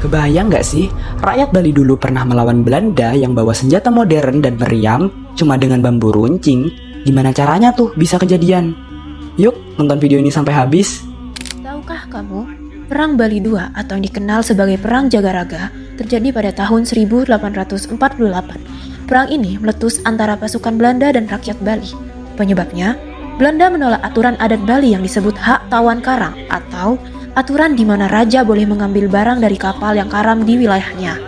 Kebayang nggak sih, rakyat Bali dulu pernah melawan Belanda yang bawa senjata modern dan meriam cuma dengan bambu runcing? Gimana caranya tuh bisa kejadian? Yuk, nonton video ini sampai habis. Tahukah kamu, Perang Bali II atau yang dikenal sebagai Perang Jagaraga terjadi pada tahun 1848. Perang ini meletus antara pasukan Belanda dan rakyat Bali. Penyebabnya, Belanda menolak aturan adat Bali yang disebut hak tawan karang atau aturan di mana raja boleh mengambil barang dari kapal yang karam di wilayahnya.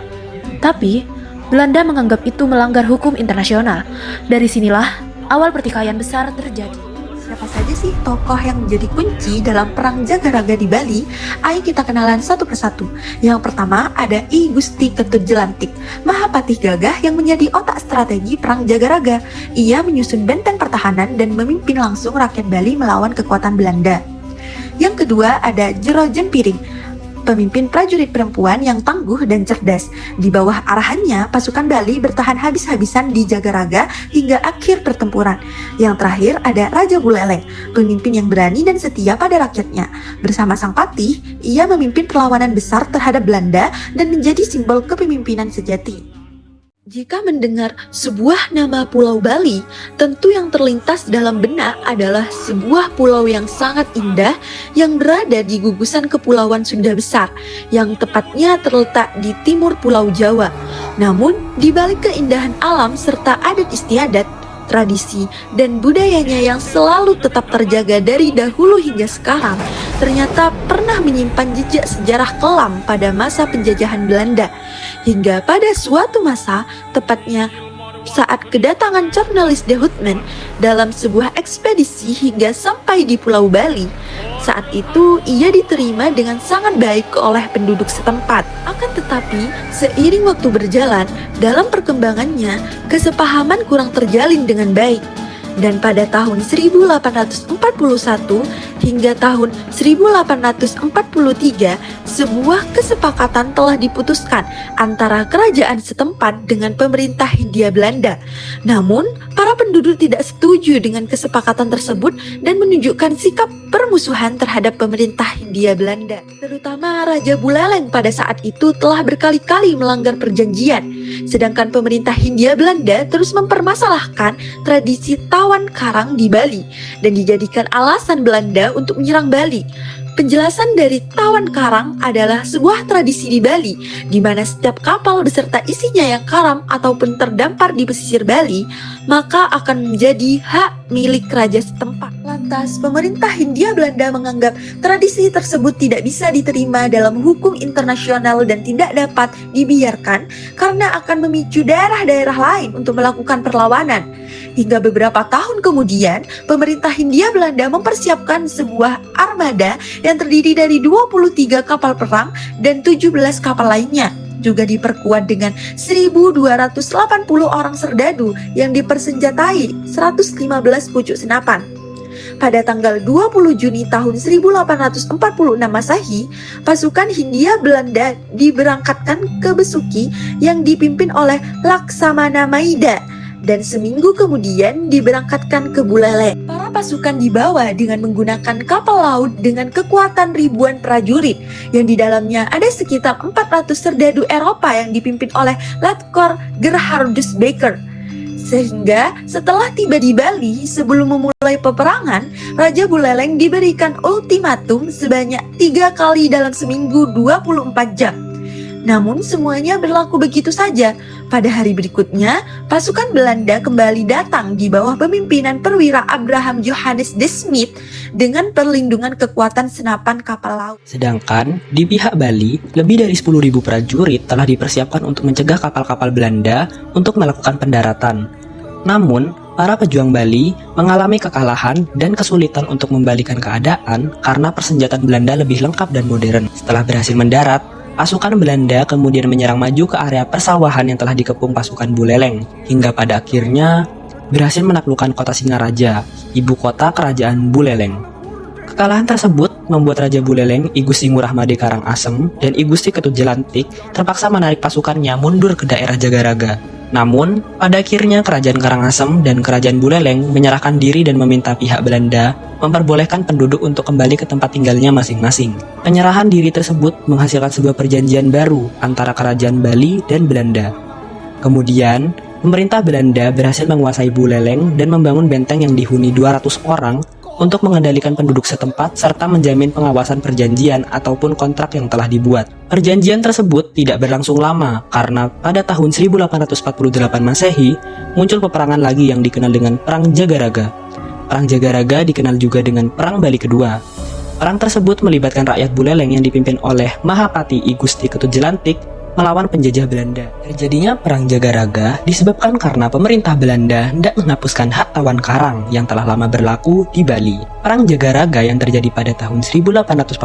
Tapi, Belanda menganggap itu melanggar hukum internasional. Dari sinilah awal pertikaian besar terjadi. Siapa saja sih tokoh yang menjadi kunci dalam Perang Jagaraga di Bali? Ayo kita kenalan satu persatu. Yang pertama ada I Gusti Ketut Jelantik, Mahapatih Gagah yang menjadi otak strategi Perang Jagaraga. Ia menyusun benteng pertahanan dan memimpin langsung rakyat Bali melawan kekuatan Belanda. Yang kedua ada Jero Jempiring, pemimpin prajurit perempuan yang tangguh dan cerdas. Di bawah arahannya, pasukan Bali bertahan habis-habisan di Jagaraga hingga akhir pertempuran. Yang terakhir ada Raja Buleleng, pemimpin yang berani dan setia pada rakyatnya. Bersama sang patih, ia memimpin perlawanan besar terhadap Belanda dan menjadi simbol kepemimpinan sejati. Jika mendengar sebuah nama Pulau Bali, tentu yang terlintas dalam benak adalah sebuah pulau yang sangat indah yang berada di gugusan Kepulauan Sunda Besar, yang tepatnya terletak di timur Pulau Jawa. Namun, di balik keindahan alam serta adat istiadat, tradisi, dan budayanya yang selalu tetap terjaga dari dahulu hingga sekarang, ternyata pernah menyimpan jejak sejarah kelam pada masa penjajahan Belanda. Hingga pada suatu masa, tepatnya saat kedatangan Cornelis de Houtman dalam sebuah ekspedisi hingga sampai di Pulau Bali, saat itu ia diterima dengan sangat baik oleh penduduk setempat. Akan tetapi, seiring waktu berjalan, dalam perkembangannya, kesepahaman kurang terjalin dengan baik. Dan pada tahun 1841 hingga tahun 1843, sebuah kesepakatan telah diputuskan antara kerajaan setempat dengan pemerintah Hindia Belanda. Namun, para penduduk tidak setuju dengan kesepakatan tersebut dan menunjukkan sikap permusuhan terhadap pemerintah Hindia Belanda. Terutama Raja Buleleng pada saat itu telah berkali-kali melanggar perjanjian, sedangkan pemerintah Hindia Belanda terus mempermasalahkan tradisi tawan karang di Bali dan dijadikan alasan Belanda untuk menyerang Bali. Penjelasan dari tawan karang adalah sebuah tradisi di Bali, di mana setiap kapal beserta isinya yang karam ataupun terdampar di pesisir Bali, maka akan menjadi hak milik raja setempat. Lantas, pemerintah Hindia Belanda menganggap tradisi tersebut tidak bisa diterima dalam hukum internasional dan tidak dapat dibiarkan karena akan memicu daerah-daerah lain untuk melakukan perlawanan. Hingga beberapa tahun kemudian, pemerintah Hindia Belanda mempersiapkan sebuah armada yang terdiri dari 23 kapal perang dan 17 kapal lainnya. Juga diperkuat dengan 1.280 orang serdadu yang dipersenjatai 115 pucuk senapan. Pada tanggal 20 Juni tahun 1846 Masehi, pasukan Hindia Belanda diberangkatkan ke Besuki yang dipimpin oleh Laksamana Maida, dan seminggu kemudian diberangkatkan ke Buleleng. Para pasukan dibawa dengan menggunakan kapal laut dengan kekuatan ribuan prajurit, yang di dalamnya ada sekitar 400 serdadu Eropa yang dipimpin oleh Letkor Gerhardus Baker. Sehingga setelah tiba di Bali, sebelum memulai peperangan, Raja Buleleng diberikan ultimatum sebanyak 3 kali dalam seminggu 24 jam. Namun semuanya berlaku begitu saja. Pada hari berikutnya, pasukan Belanda kembali datang di bawah pemimpinan perwira Abraham Johannes de Smit dengan perlindungan kekuatan senapan kapal laut. Sedangkan di pihak Bali, lebih dari 10.000 prajurit telah dipersiapkan untuk mencegah kapal-kapal Belanda untuk melakukan pendaratan. Namun, para pejuang Bali mengalami kekalahan dan kesulitan untuk membalikan keadaan karena persenjataan Belanda lebih lengkap dan modern. Setelah berhasil mendarat, pasukan Belanda kemudian menyerang maju ke area persawahan yang telah dikepung pasukan Buleleng, hingga pada akhirnya berhasil menaklukkan kota Singaraja, ibu kota kerajaan Buleleng. Kekalahan tersebut membuat Raja Buleleng, I Gusti Ngurah Made Karangasem, dan I Gusti Ketut Jelantik terpaksa menarik pasukannya mundur ke daerah Jagaraga. Namun, pada akhirnya Kerajaan Karangasem dan Kerajaan Buleleng menyerahkan diri dan meminta pihak Belanda memperbolehkan penduduk untuk kembali ke tempat tinggalnya masing-masing. Penyerahan diri tersebut menghasilkan sebuah perjanjian baru antara Kerajaan Bali dan Belanda. Kemudian, pemerintah Belanda berhasil menguasai Buleleng dan membangun benteng yang dihuni 200 orang untuk mengendalikan penduduk setempat serta menjamin pengawasan perjanjian ataupun kontrak yang telah dibuat. Perjanjian tersebut tidak berlangsung lama karena pada tahun 1848 Masehi muncul peperangan lagi yang dikenal dengan Perang Jagaraga. Perang Jagaraga dikenal juga dengan Perang Bali Kedua. Perang tersebut melibatkan rakyat Buleleng yang dipimpin oleh Mahapati I Gusti Ketut Jelantik melawan penjajah Belanda. Terjadinya Perang Jagaraga disebabkan karena pemerintah Belanda hendak menghapuskan hak tawan karang yang telah lama berlaku di Bali. Perang Jagaraga yang terjadi pada tahun 1848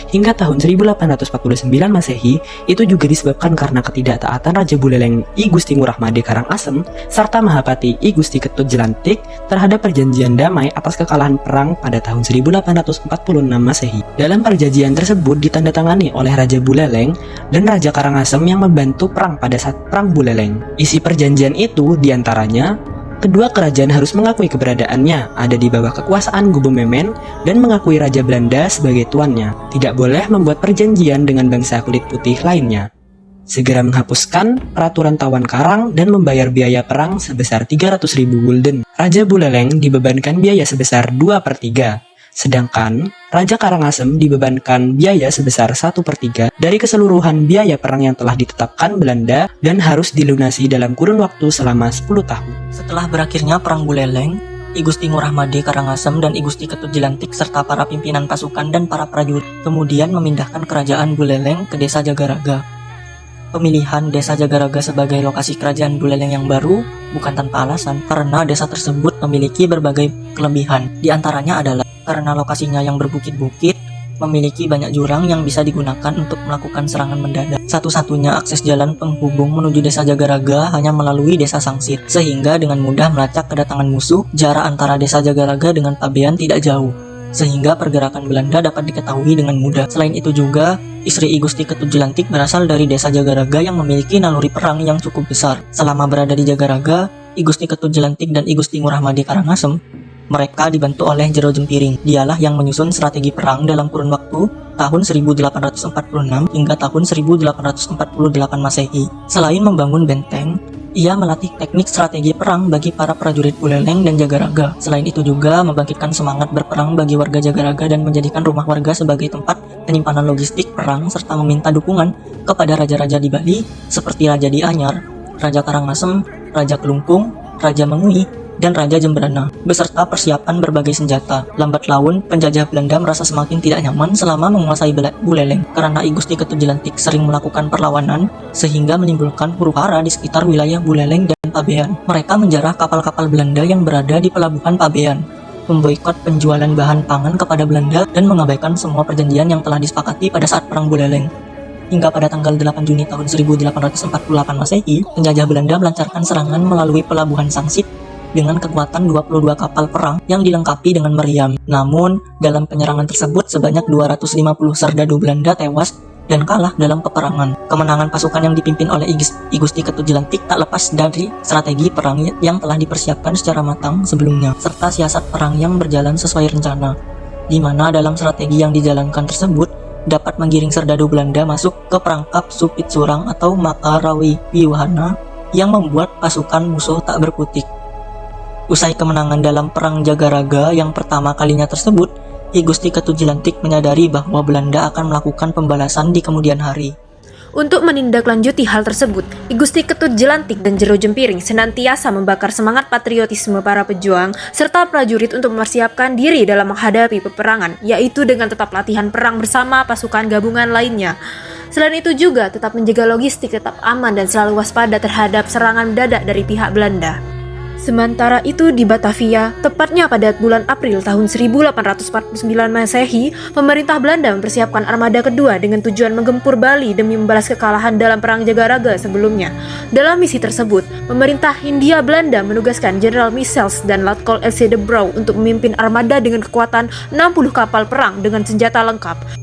hingga tahun 1849 Masehi itu juga disebabkan karena ketidaktaatan Raja Buleleng I Gusti Ngurah Made Karangasem serta Mahapati I Gusti Ketut Jelantik terhadap perjanjian damai atas kekalahan perang pada tahun 1846 Masehi. Dalam perjanjian tersebut ditandatangani oleh Raja Buleleng dan Raja Karangasem yang membantu perang pada saat Perang Buleleng. Isi perjanjian itu diantaranya, kedua kerajaan harus mengakui keberadaannya ada di bawah kekuasaan Gubememen dan mengakui Raja Belanda sebagai tuannya. Tidak boleh membuat perjanjian dengan bangsa kulit putih lainnya. Segera menghapuskan peraturan tawan karang dan membayar biaya perang sebesar 300.000 gulden. Raja Buleleng dibebankan biaya sebesar 2/3. Sedangkan Raja Karangasem dibebankan biaya sebesar 1/3 dari keseluruhan biaya perang yang telah ditetapkan Belanda dan harus dilunasi dalam kurun waktu selama 10 tahun. Setelah berakhirnya Perang Buleleng, I Gusti Ngurah Made Karangasem dan I Gusti Ketut Jelantik serta para pimpinan pasukan dan para prajurit kemudian memindahkan kerajaan Buleleng ke desa Jagaraga. Pemilihan desa Jagaraga sebagai lokasi kerajaan Buleleng yang baru bukan tanpa alasan karena desa tersebut memiliki berbagai kelebihan. Di antaranya adalah karena lokasinya yang berbukit-bukit, memiliki banyak jurang yang bisa digunakan untuk melakukan serangan mendadak. Satu-satunya akses jalan penghubung menuju desa Jagaraga hanya melalui desa Sangsit, sehingga dengan mudah melacak kedatangan musuh. Jarak antara desa Jagaraga dengan Pabean tidak jauh, sehingga pergerakan Belanda dapat diketahui dengan mudah. Selain itu juga, istri I Gusti Ketut Jelantik berasal dari desa Jagaraga yang memiliki naluri perang yang cukup besar. Selama berada di Jagaraga, I Gusti Ketut Jelantik dan I Gusti Ngurah Made Karangasem mereka dibantu oleh Jero Jempiring. Dialah yang menyusun strategi perang dalam kurun waktu tahun 1846 hingga tahun 1848 Masehi. Selain membangun benteng, ia melatih teknik strategi perang bagi para prajurit Buleleng dan Jagaraga. Selain itu juga membangkitkan semangat berperang bagi warga Jagaraga dan menjadikan rumah warga sebagai tempat penyimpanan logistik perang serta meminta dukungan kepada raja-raja di Bali seperti Raja Dianyar, Raja Karangasem, Raja Kelungkung, Raja Mengui, dan Raja Jembrana, beserta persiapan berbagai senjata. Lambat laun, penjajah Belanda merasa semakin tidak nyaman selama menguasai Buleleng karena I Gusti Ketut Jelantik sering melakukan perlawanan sehingga menimbulkan huru-hara di sekitar wilayah Buleleng dan Pabean. Mereka menjarah kapal-kapal Belanda yang berada di pelabuhan Pabean, memboikot penjualan bahan pangan kepada Belanda dan mengabaikan semua perjanjian yang telah disepakati pada saat Perang Buleleng. Hingga pada tanggal 8 Juni tahun 1848 Masehi, penjajah Belanda melancarkan serangan melalui pelabuhan Sangsit dengan kekuatan 22 kapal perang yang dilengkapi dengan meriam. Namun, dalam penyerangan tersebut sebanyak 250 serdadu Belanda tewas dan kalah dalam peperangan. Kemenangan pasukan yang dipimpin oleh I Gusti Ketut Jelantik tak lepas dari strategi perang yang telah dipersiapkan secara matang sebelumnya, serta siasat perang yang berjalan sesuai rencana, di mana dalam strategi yang dijalankan tersebut dapat menggiring serdadu Belanda masuk ke perangkap Supitsurang atau Makarawi Wiwahana yang membuat pasukan musuh tak berkutik. Usai kemenangan dalam Perang Jagaraga yang pertama kalinya tersebut, I Gusti Ketut Jelantik menyadari bahwa Belanda akan melakukan pembalasan di kemudian hari. Untuk menindaklanjuti hal tersebut, I Gusti Ketut Jelantik dan Jero Jempiring senantiasa membakar semangat patriotisme para pejuang serta prajurit untuk mempersiapkan diri dalam menghadapi peperangan, yaitu dengan tetap latihan perang bersama pasukan gabungan lainnya. Selain itu juga tetap menjaga logistik tetap aman dan selalu waspada terhadap serangan mendadak dari pihak Belanda. Sementara itu di Batavia, tepatnya pada bulan April tahun 1849 Masehi, pemerintah Belanda mempersiapkan armada kedua dengan tujuan menggempur Bali demi membalas kekalahan dalam Perang Jagaraga sebelumnya. Dalam misi tersebut, pemerintah Hindia Belanda menugaskan Jenderal Michels dan Latkol L.C. de Brauw untuk memimpin armada dengan kekuatan 60 kapal perang dengan senjata lengkap.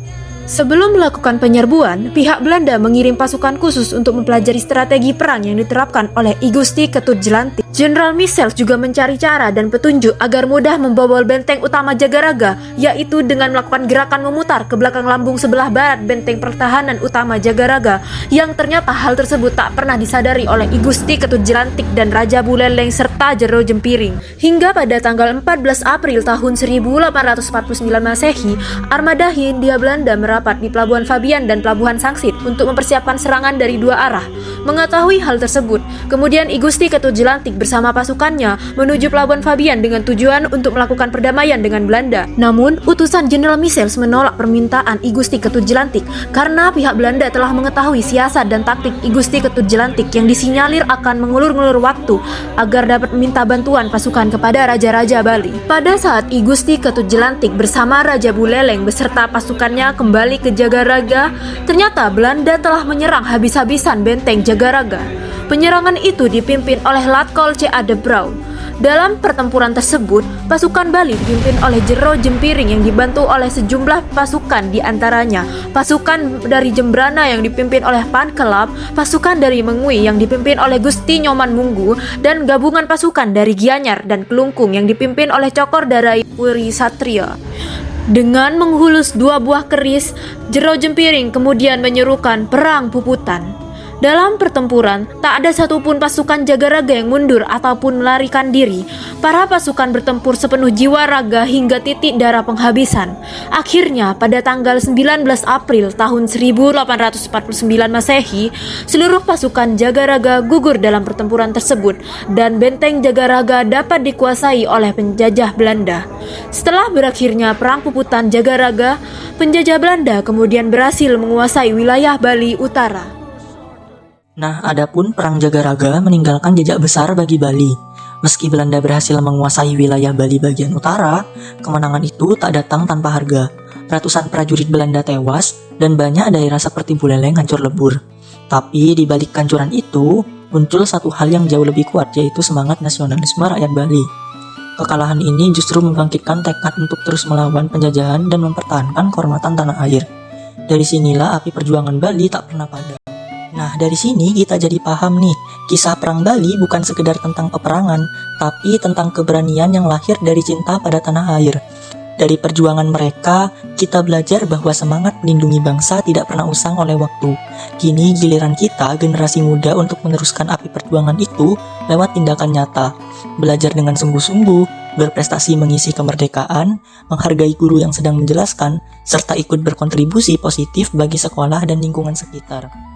Sebelum melakukan penyerbuan, pihak Belanda mengirim pasukan khusus untuk mempelajari strategi perang yang diterapkan oleh I Gusti Ketut Jelantik. Jenderal Michels juga mencari cara dan petunjuk agar mudah membobol benteng utama Jagaraga, yaitu dengan melakukan gerakan memutar ke belakang lambung sebelah barat benteng pertahanan utama Jagaraga, yang ternyata hal tersebut tak pernah disadari oleh I Gusti Ketut Jelantik dan Raja Buleleng serta Jero Jempiring. Hingga pada tanggal 14 April tahun 1849 Masehi, armada Hindia Belanda merapat di Pelabuhan Fabian dan Pelabuhan Sangsit untuk mempersiapkan serangan dari dua arah. Mengetahui hal tersebut, kemudian I Gusti Ketut Jelantik bersama pasukannya menuju Pelabuhan Fabian dengan tujuan untuk melakukan perdamaian dengan Belanda. Namun, utusan Jenderal Michels menolak permintaan I Gusti Ketut Jelantik karena pihak Belanda telah mengetahui siasat dan taktik I Gusti Ketut Jelantik yang disinyalir akan mengulur-ngulur waktu agar dapat meminta bantuan pasukan kepada Raja-Raja Bali. Pada saat I Gusti Ketut Jelantik bersama Raja Buleleng beserta pasukannya kembali ke Jagaraga, ternyata Belanda telah menyerang habis-habisan benteng Jagaraga. Penyerangan itu dipimpin oleh Latkol C.A. de Brauw. Dalam pertempuran tersebut, pasukan Bali dipimpin oleh Jero Jempiring yang dibantu oleh sejumlah pasukan, di antaranya pasukan dari Jembrana yang dipimpin oleh Pankelap, pasukan dari Mengwi yang dipimpin oleh Gusti Nyoman Munggu, dan gabungan pasukan dari Gianyar dan Kelungkung yang dipimpin oleh Cokor Darai Puri Satria. Dengan menghulus dua buah keris, Jero Jempiring kemudian menyerukan perang puputan. Dalam pertempuran, tak ada satupun pasukan Jagaraga yang mundur ataupun melarikan diri. Para pasukan bertempur sepenuh jiwa raga hingga titik darah penghabisan. Akhirnya, pada tanggal 19 April tahun 1849 Masehi, seluruh pasukan Jagaraga gugur dalam pertempuran tersebut dan benteng Jagaraga dapat dikuasai oleh penjajah Belanda. Setelah berakhirnya Perang Puputan Jagaraga, penjajah Belanda kemudian berhasil menguasai wilayah Bali Utara. Nah, adapun Perang Jagaraga meninggalkan jejak besar bagi Bali. Meski Belanda berhasil menguasai wilayah Bali bagian utara, kemenangan itu tak datang tanpa harga. Ratusan prajurit Belanda tewas dan banyak daerah seperti Buleleng hancur lebur. Tapi di balik kehancuran itu, muncul satu hal yang jauh lebih kuat, yaitu semangat nasionalisme rakyat Bali. Kekalahan ini justru membangkitkan tekad untuk terus melawan penjajahan dan mempertahankan kehormatan tanah air. Dari sinilah api perjuangan Bali tak pernah padam. Nah, dari sini kita jadi paham nih, kisah Perang Bali bukan sekedar tentang peperangan, tapi tentang keberanian yang lahir dari cinta pada tanah air. Dari perjuangan mereka, kita belajar bahwa semangat melindungi bangsa tidak pernah usang oleh waktu. Kini giliran kita, generasi muda, untuk meneruskan api perjuangan itu lewat tindakan nyata. Belajar dengan sungguh-sungguh, berprestasi mengisi kemerdekaan, menghargai guru yang sedang menjelaskan, serta ikut berkontribusi positif bagi sekolah dan lingkungan sekitar.